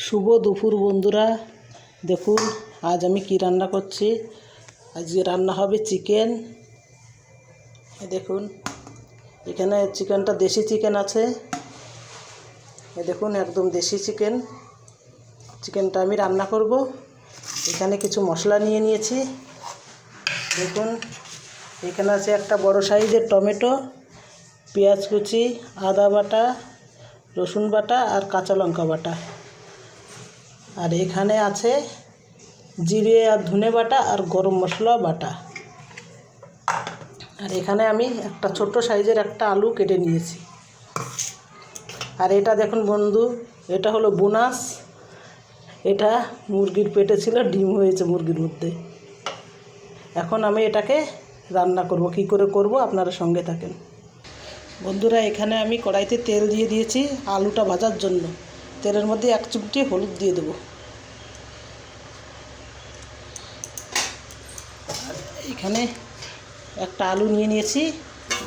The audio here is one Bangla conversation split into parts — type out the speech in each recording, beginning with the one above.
শুভ দুপুর বন্ধুরা, দেখুন আজ আমি কি রান্না করছি। আজকে রান্না হবে চিকেন। দেখুন এখানে চিকেনটা দেশি চিকেন আছে। দেখুন একদম দেশি চিকেনটা আমি রান্না করব। এখানে কিছু মশলা নিয়ে নিয়েছি। দেখুন এখানে আছে একটা বড় সাইজের টমেটো, পেঁয়াজ কুচি, আদা বাটা, রসুন বাটা আর কাঁচা লঙ্কা বাটা। আর এখানে আছে জিরে আর ধনে বাটা আর গরম মশলা বাটা। আর এখানে আমি একটা ছোট্ট সাইজের একটা আলু কেটে নিয়েছি। আর এটা দেখুন বন্ধু, এটা হলো বোনাস। এটা মুরগির পেটে ছিল, ডিম হয়েছে মুরগির মধ্যে। এখন আমি এটাকে রান্না করব। কি করে করব আপনারা সঙ্গে থাকেন বন্ধুরা। এখানে আমি কড়াইতে তেল দিয়ে দিয়েছি আলুটা ভাজার জন্য। তেলের মধ্যে 1 চিমটি হলুদ দিয়ে দেবো। এখানে একটা আলু নিয়ে নিয়েছি,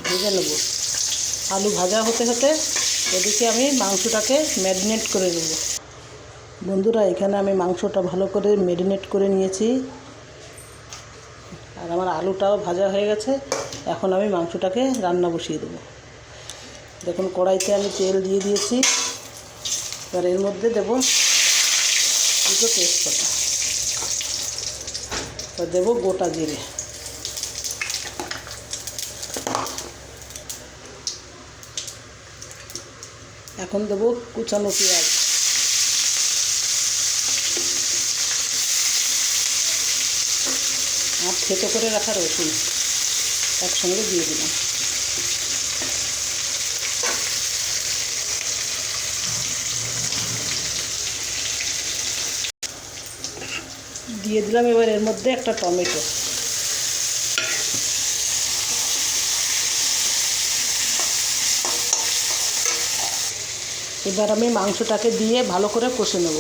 ভেজে নেব। আলু ভাজা হতে হতে এদিকে আমি মাংসটাকে ম্যারিনেট করে নেব। বন্ধুরা এখানে আমি মাংসটা ভালো করে ম্যারিনেট করে নিয়েছি। আর আমার আলুটাও ভাজা হয়ে গেছে। এখন আমি মাংসটাকে রান্না বসিয়ে দেবো। দেখুন কড়াইতে আমি তেল দিয়ে দিয়েছি। এবার এর মধ্যে দেব 2 তেজপাতা, আর দেবো গোটা জিরে। এখন দেবো কুচানো পেঁয়াজ। আর থেতো করে রাখা রসুন একসঙ্গে দিয়ে দিলাম। দিয়ে দিলাম এবার এর মধ্যে একটা টমেটো। এবার আমি মাংসটাকে দিয়ে ভালো করে কষে নেব।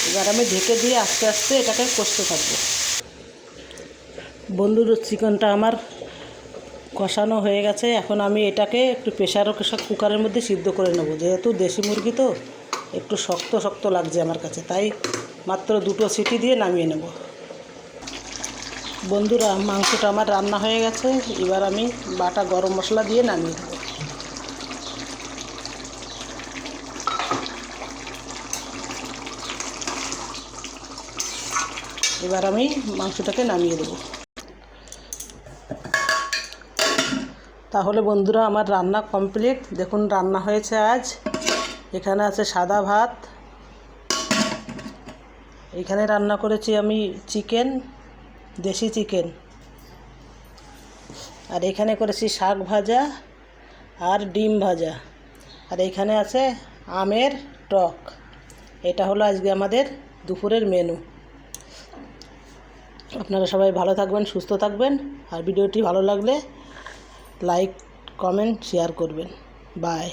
এবার আমি ঢেকে দিয়ে আস্তে আস্তে এটাকে কষতে থাকবো। বন্ধুর চিকেনটা আমার কষানো হয়ে গেছে। এখন আমি এটাকে একটু প্রেসার কুকারের মধ্যে সিদ্ধ করে নেব। যেহেতু দেশি মুরগি তো একটু শক্ত শক্ত লাগছে আমার কাছে, তাই মাত্র 2 সিটি দিয়ে নামিয়ে নেব। বন্ধুরা মাংসটা আমার রান্না হয়ে গেছে। এবার আমি বাটা গরম মশলা দিয়ে নামিয়ে দেব। এবার আমি মাংসটাকে নামিয়ে দেব। তাহলে বন্ধুরা আমার রান্না কমপ্লিট। দেখুন রান্না হয়েছে আজ। এখানে আছে সাদা ভাত, এখানে রান্না করেছি আমি চিকেন, দেশি চিকেন। আর এখানে করেছি শাক ভাজা আর ডিম ভাজা। আর এখানে আছে আমের টক। এটা হলো আজকে আমাদের দুপুরের মেনু। আপনারা সবাই ভালো থাকবেন, সুস্থ থাকবেন। আর ভিডিওটি ভালো লাগলে লাইক, কমেন্ট, শেয়ার করবেন। বাই।